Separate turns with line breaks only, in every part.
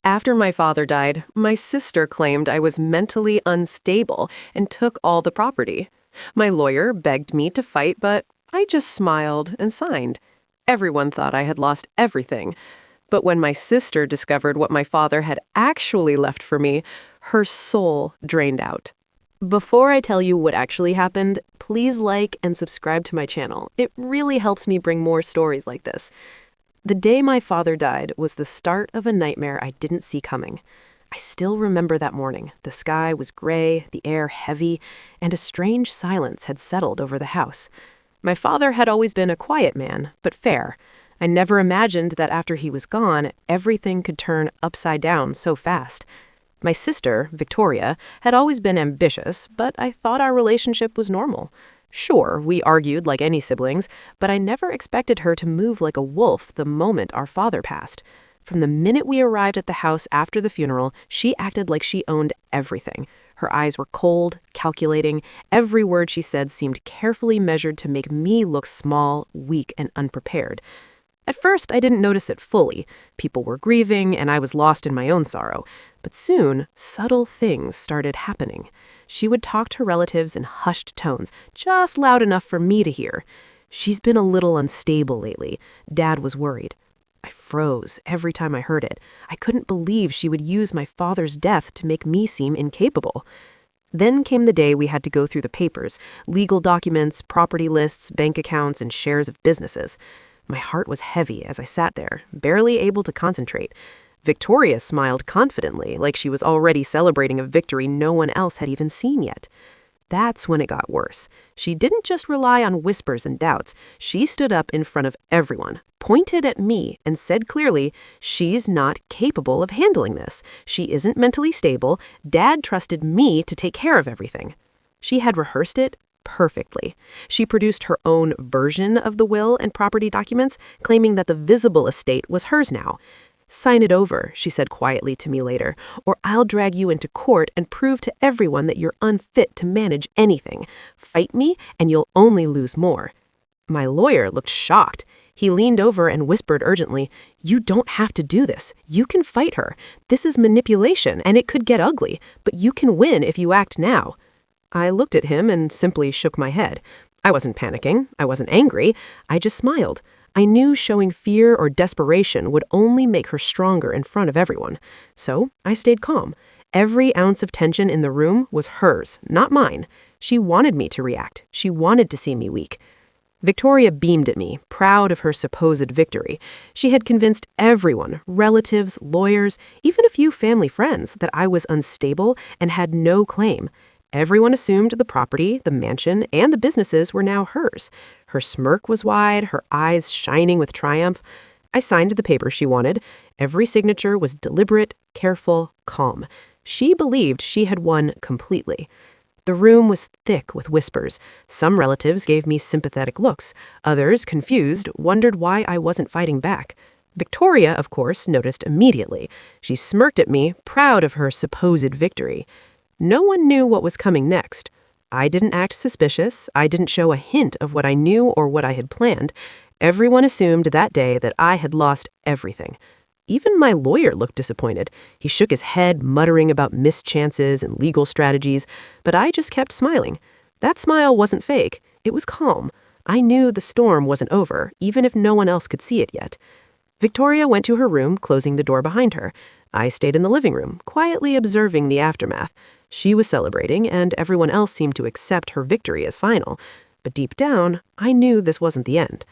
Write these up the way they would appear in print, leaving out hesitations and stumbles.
After my father died, my sister claimed I was mentally unstable and took all the property. My lawyer begged me to fight, but I just smiled and signed. Everyone thought I had lost everything. But when my sister discovered what my father had actually left for me, her soul drained out. Before I tell you what actually happened, please like and subscribe to my channel. It really helps me bring more stories like this. The day my father died was the start of a nightmare I didn't see coming. I still remember that morning. The sky was gray, the air heavy, and a strange silence had settled over the house. My father had always been a quiet man, but fair. I never imagined that after he was gone, everything could turn upside down so fast. My sister, Victoria, had always been ambitious, but I thought our relationship was normal. Sure, we argued like any siblings, but I never expected her to move like a wolf the moment our father passed. From the minute we arrived at the house after the funeral, she acted like she owned everything. Her eyes were cold, calculating. Every word she said seemed carefully measured to make me look small, weak, and unprepared. At first, I didn't notice it fully. People were grieving, and I was lost in my own sorrow. But soon, subtle things started happening. She would talk to relatives in hushed tones, just loud enough for me to hear. "She's been a little unstable lately." Dad was worried. I froze every time I heard it. I couldn't believe she would use my father's death to make me seem incapable. Then came the day we had to go through the papers, legal documents, property lists, bank accounts, and shares of businesses. My heart was heavy as I sat there, barely able to concentrate. Victoria smiled confidently, like she was already celebrating a victory no one else had even seen yet. That's when it got worse. She didn't just rely on whispers and doubts. She stood up in front of everyone, pointed at me, and said clearly, "She's not capable of handling this. She isn't mentally stable. Dad trusted me to take care of everything." She had rehearsed it perfectly. She produced her own version of the will and property documents, claiming that the visible estate was hers now. "Sign it over," she said quietly to me later, "or I'll drag you into court and prove to everyone that you're unfit to manage anything. Fight me, and you'll only lose more." My lawyer looked shocked. He leaned over and whispered urgently, "You don't have to do this. You can fight her. This is manipulation, and it could get ugly, but you can win if you act now." I looked at him and simply shook my head. I wasn't panicking. I wasn't angry. I just smiled. I knew showing fear or desperation would only make her stronger in front of everyone. So I stayed calm. Every ounce of tension in the room was hers, not mine. She wanted me to react. She wanted to see me weak. Victoria beamed at me, proud of her supposed victory. She had convinced everyone, relatives, lawyers, even a few family friends, that I was unstable and had no claim. Everyone assumed the property, the mansion, and the businesses were now hers. Her smirk was wide, her eyes shining with triumph. I signed the paper she wanted. Every signature was deliberate, careful, calm. She believed she had won completely. The room was thick with whispers. Some relatives gave me sympathetic looks. Others, confused, wondered why I wasn't fighting back. Victoria, of course, noticed immediately. She smirked at me, proud of her supposed victory. No one knew what was coming next. I didn't act suspicious. I didn't show a hint of what I knew or what I had planned. Everyone assumed that day that I had lost everything. Even my lawyer looked disappointed. He shook his head, muttering about missed chances and legal strategies, but I just kept smiling. That smile wasn't fake. It was calm. I knew the storm wasn't over, even if no one else could see it yet. Victoria went to her room, closing the door behind her. I stayed in the living room, quietly observing the aftermath. She was celebrating, and everyone else seemed to accept her victory as final. But deep down, I knew this wasn't the end.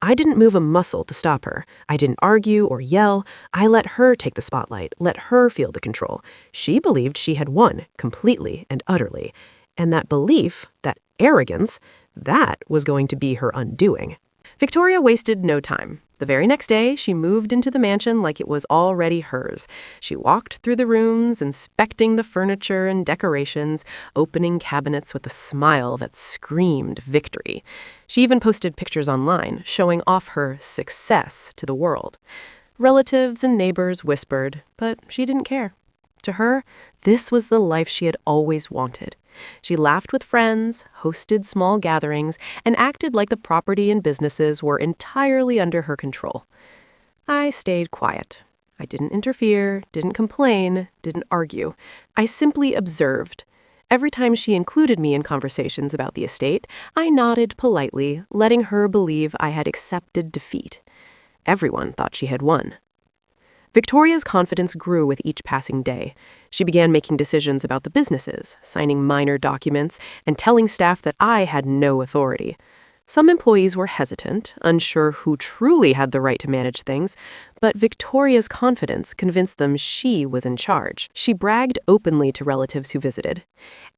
I didn't move a muscle to stop her. I didn't argue or yell. I let her take the spotlight, let her feel the control. She believed she had won, completely and utterly. And that belief, that arrogance, that was going to be her undoing. Victoria wasted no time. The very next day, she moved into the mansion like it was already hers. She walked through the rooms, inspecting the furniture and decorations, opening cabinets with a smile that screamed victory. She even posted pictures online, showing off her success to the world. Relatives and neighbors whispered, but she didn't care. To her, this was the life she had always wanted. She laughed with friends, hosted small gatherings, and acted like the property and businesses were entirely under her control. I stayed quiet. I didn't interfere, didn't complain, didn't argue. I simply observed. Every time she included me in conversations about the estate, I nodded politely, letting her believe I had accepted defeat. Everyone thought she had won. Victoria's confidence grew with each passing day. She began making decisions about the businesses, signing minor documents, and telling staff that I had no authority. Some employees were hesitant, unsure who truly had the right to manage things, but Victoria's confidence convinced them she was in charge. She bragged openly to relatives who visited.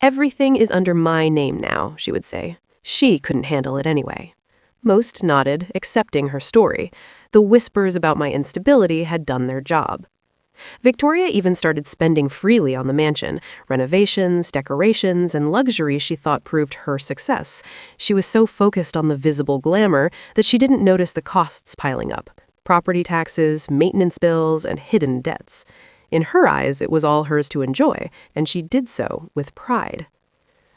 "Everything is under my name now," she would say. She couldn't handle it anyway. Most nodded, accepting her story. The whispers about my instability had done their job. Victoria even started spending freely on the mansion, renovations, decorations, and luxury she thought proved her success. She was so focused on the visible glamour that she didn't notice the costs piling up: property taxes, maintenance bills, and hidden debts. In her eyes, it was all hers to enjoy, and she did so with pride.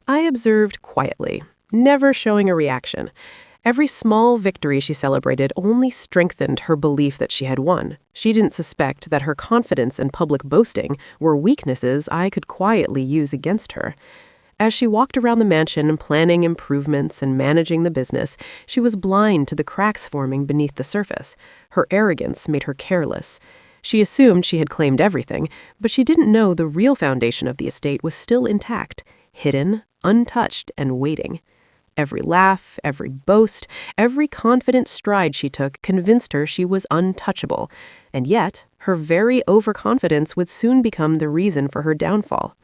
I observed quietly, never showing a reaction. Every small victory she celebrated only strengthened her belief that she had won. She didn't suspect that her confidence and public boasting were weaknesses I could quietly use against her. As she walked around the mansion planning improvements and managing the business, she was blind to the cracks forming beneath the surface. Her arrogance made her careless. She assumed she had claimed everything, but she didn't know the real foundation of the estate was still intact, hidden, untouched, and waiting. Every laugh, every boast, every confident stride she took convinced her she was untouchable, and yet her very overconfidence would soon become the reason for her downfall.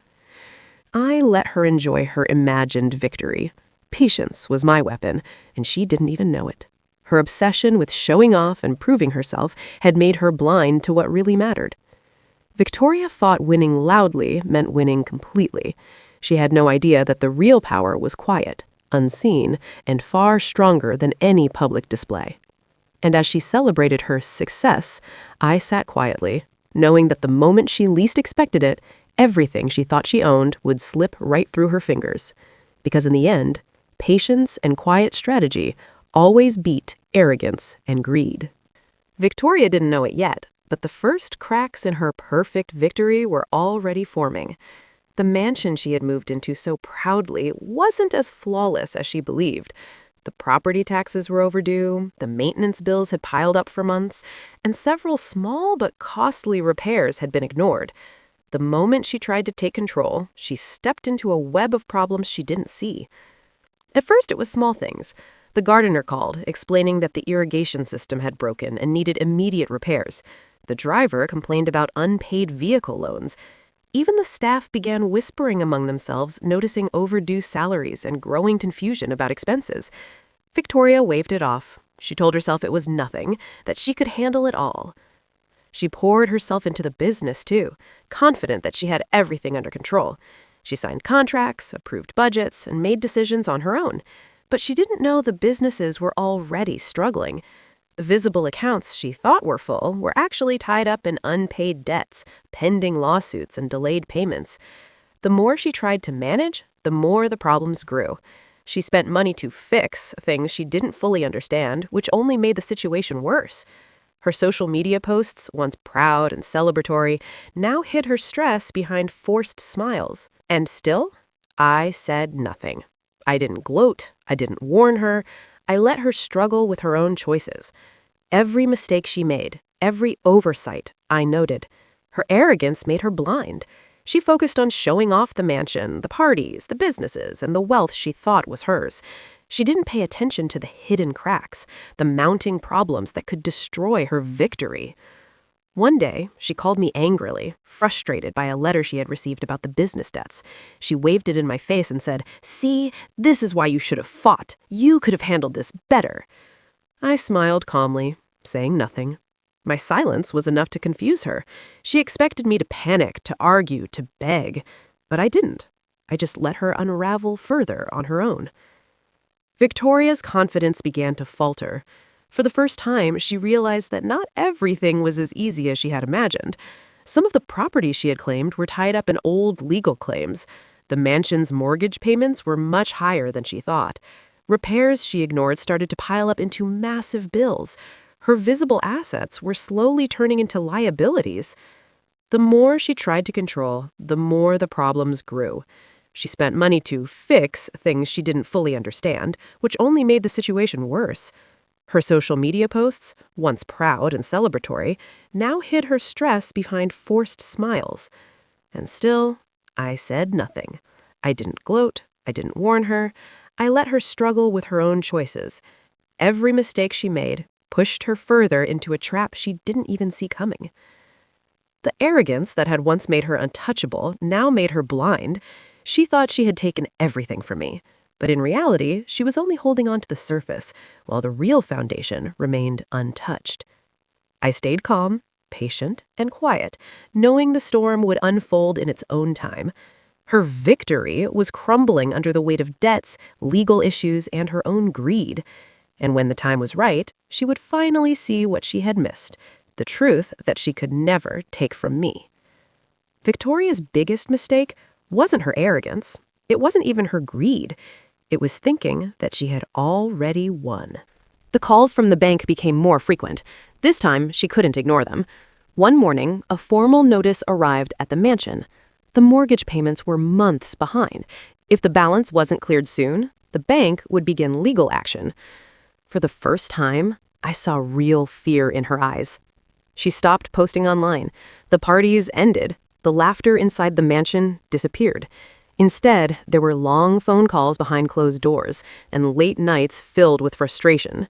I let her enjoy her imagined victory. Patience was my weapon, and she didn't even know it. Her obsession with showing off and proving herself had made her blind to what really mattered. Victoria thought winning loudly meant winning completely. She had no idea that the real power was quiet, unseen, and far stronger than any public display. And as she celebrated her success, I sat quietly, knowing that the moment she least expected it, everything she thought she owned would slip right through her fingers. Because in the end, patience and quiet strategy always beat arrogance and greed. Victoria didn't know it yet, but the first cracks in her perfect victory were already forming. The mansion she had moved into so proudly wasn't as flawless as she believed. The property taxes were overdue, the maintenance bills had piled up for months, and several small but costly repairs had been ignored. The moment she tried to take control, she stepped into a web of problems she didn't see. At first, it was small things. The gardener called, explaining that the irrigation system had broken and needed immediate repairs. The driver complained about unpaid vehicle loans. Even the staff began whispering among themselves, noticing overdue salaries and growing confusion about expenses. Victoria waved it off. She told herself it was nothing, that she could handle it all. She poured herself into the business, too, confident that she had everything under control. She signed contracts, approved budgets, and made decisions on her own. But she didn't know the businesses were already struggling. The visible accounts she thought were full were actually tied up in unpaid debts, pending lawsuits, and delayed payments. The more she tried to manage, the more the problems grew. She spent money to fix things she didn't fully understand, which only made the situation worse. Her social media posts, once proud and celebratory, now hid her stress behind forced smiles. And still, I said nothing. I didn't gloat. I didn't warn her. I let her struggle with her own choices. Every mistake she made, every oversight, I noted. Her arrogance made her blind. She focused on showing off the mansion, the parties, the businesses, and the wealth she thought was hers. She didn't pay attention to the hidden cracks, the mounting problems that could destroy her victory. One day, she called me angrily, frustrated by a letter she had received about the business debts. She waved it in my face and said, "See, this is why you should have fought. You could have handled this better." I smiled calmly, saying nothing. My silence was enough to confuse her. She expected me to panic, to argue, to beg. But I didn't. I just let her unravel further on her own. Victoria's confidence began to falter. For the first time, she realized that not everything was as easy as she had imagined. Some of the property she had claimed were tied up in old legal claims. The mansion's mortgage payments were much higher than she thought. Repairs she ignored started to pile up into massive bills. Her visible assets were slowly turning into liabilities. The more she tried to control, the more the problems grew. She spent money to fix things she didn't fully understand, which only made the situation worse. Her social media posts, once proud and celebratory, now hid her stress behind forced smiles. And still, I said nothing. I didn't gloat. I didn't warn her. I let her struggle with her own choices. Every mistake she made pushed her further into a trap she didn't even see coming. The arrogance that had once made her untouchable now made her blind. She thought she had taken everything from me. But in reality, she was only holding on to the surface, while the real foundation remained untouched. I stayed calm, patient, and quiet, knowing the storm would unfold in its own time. Her victory was crumbling under the weight of debts, legal issues, and her own greed. And when the time was right, she would finally see what she had missed, the truth that she could never take from me. Victoria's biggest mistake wasn't her arrogance. It wasn't even her greed. It was thinking that she had already won. The calls from the bank became more frequent. This time, she couldn't ignore them. One morning, a formal notice arrived at the mansion. The mortgage payments were months behind. If the balance wasn't cleared soon, the bank would begin legal action. For the first time, I saw real fear in her eyes. She stopped posting online. The parties ended. The laughter inside the mansion disappeared. Instead, there were long phone calls behind closed doors and late nights filled with frustration.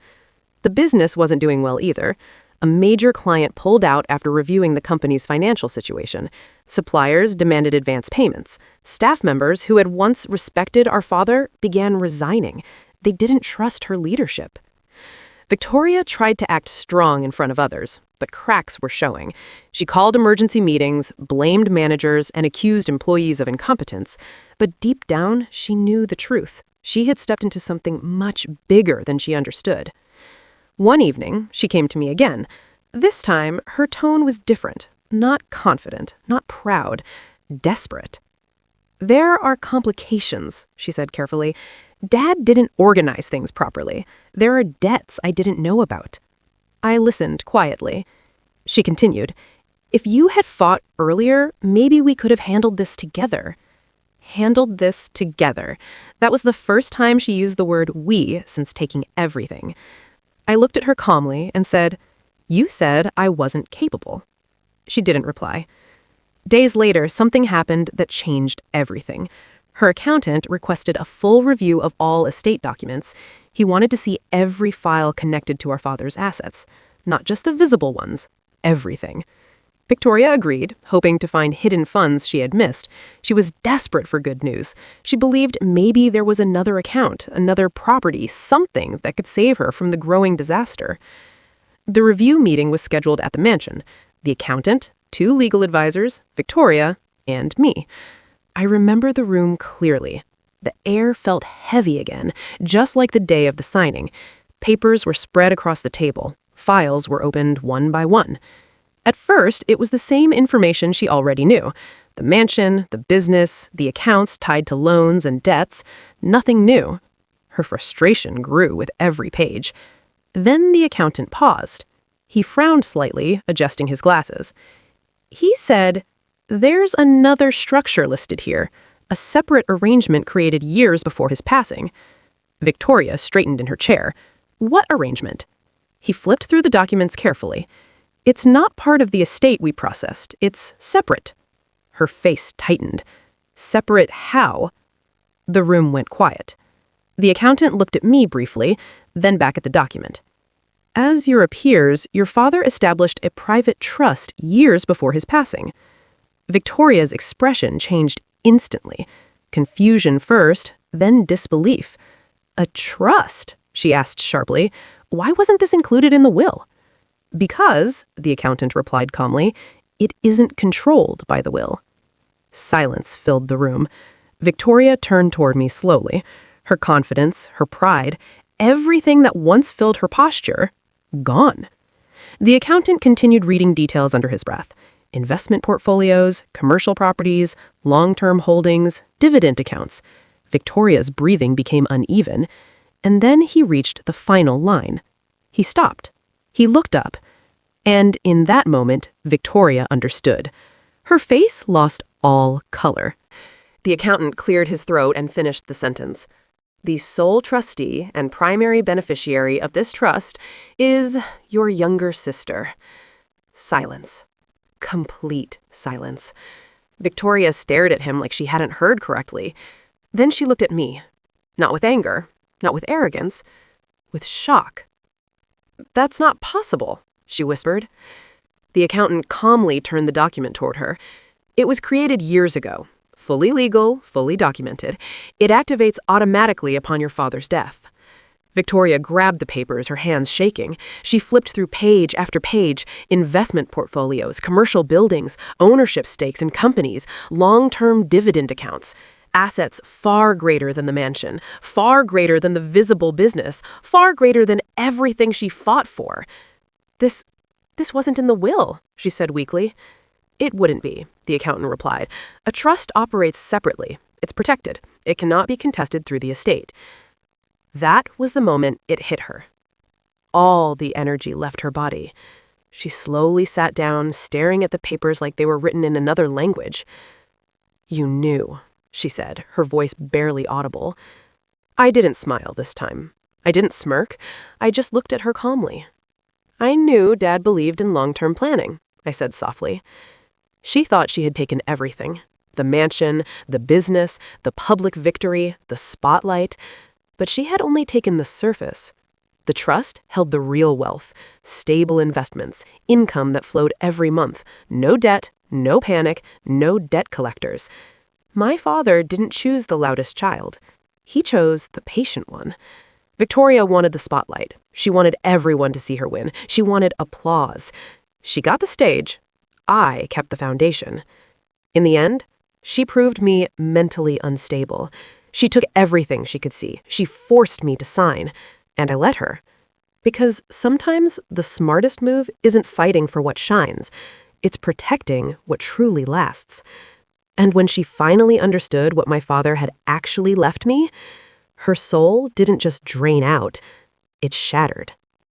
The business wasn't doing well either. A major client pulled out after reviewing the company's financial situation. Suppliers demanded advance payments. Staff members who had once respected our father began resigning. They didn't trust her leadership. Victoria tried to act strong in front of others, but cracks were showing. She called emergency meetings, blamed managers, and accused employees of incompetence. But deep down, she knew the truth. She had stepped into something much bigger than she understood. One evening, she came to me again. This time, her tone was different. Not confident, not proud, desperate. "There are complications," she said carefully. "Dad didn't organize things properly. There are debts I didn't know about." I listened quietly. She continued, "If you had fought earlier, maybe we could have handled this together." Handled this together. That was the first time she used the word we since taking everything. I looked at her calmly and said, "You said I wasn't capable." She didn't reply. Days later, something happened that changed everything. Her accountant requested a full review of all estate documents. He wanted to see every file connected to our father's assets, not just the visible ones, everything. Victoria agreed, hoping to find hidden funds she had missed. She was desperate for good news. She believed maybe there was another account, another property, something that could save her from the growing disaster. The review meeting was scheduled at the mansion. The accountant, 2 legal advisors, Victoria, and me. I remember the room clearly. The air felt heavy again, just like the day of the signing. Papers were spread across the table. Files were opened one by one. At first, it was the same information she already knew. The mansion, the business, the accounts tied to loans and debts. Nothing new. Her frustration grew with every page. Then the accountant paused. He frowned slightly, adjusting his glasses. He said, "There's another structure listed here, a separate arrangement created years before his passing." Victoria straightened in her chair. "What arrangement?" He flipped through the documents carefully. "It's not part of the estate we processed. It's separate." Her face tightened. "Separate how?" The room went quiet. The accountant looked at me briefly, then back at the document. "As your peers, your father established a private trust years before his passing." Victoria's expression changed instantly. Confusion first, then disbelief. "A trust?" she asked sharply. "Why wasn't this included in the will?" "Because," the accountant replied calmly, "it isn't controlled by the will." Silence filled the room. Victoria turned toward me slowly. Her confidence, her pride, everything that once filled her posture, gone. The accountant continued reading details under his breath. Investment portfolios, commercial properties, long-term holdings, dividend accounts. Victoria's breathing became uneven, and then he reached the final line. He stopped. He looked up, and in that moment, Victoria understood. Her face lost all color. The accountant cleared his throat and finished the sentence. The sole trustee and primary beneficiary of this trust is your younger sister. Silence. Complete silence. Victoria stared at him like she hadn't heard correctly. Then she looked at me. Not with anger, not with arrogance, with shock. "That's not possible," she whispered. The accountant calmly turned the document toward her. "It was created years ago. Fully legal, fully documented. It activates automatically upon your father's death." Victoria grabbed the papers, her hands shaking. She flipped through page after page, investment portfolios, commercial buildings, ownership stakes in companies, long-term dividend accounts. Assets far greater than the mansion, far greater than the visible business, far greater than everything she fought for. This wasn't in the will," she said weakly. "It wouldn't be," the accountant replied. "A trust operates separately. It's protected. It cannot be contested through the estate." That was the moment it hit her. All the energy left her body. She slowly sat down, staring at the papers like they were written in another language. "You knew," she said, her voice barely audible. I didn't smile this time. I didn't smirk. I just looked at her calmly. "I knew Dad believed in long-term planning," I said softly. She thought she had taken everything. The mansion, the business, the public victory, the spotlight. But she had only taken the surface. The trust held the real wealth, stable investments, income that flowed every month, no debt, no panic, no debt collectors. My father didn't choose the loudest child. He chose the patient one. Victoria wanted the spotlight. She wanted everyone to see her win. She wanted applause. She got the stage. I kept the foundation. In the end, she proved me mentally unstable. She took everything she could see. She forced me to sign, and I let her. Because sometimes the smartest move isn't fighting for what shines. It's protecting what truly lasts. And when she finally understood what my father had actually left me, her soul didn't just drain out, it shattered.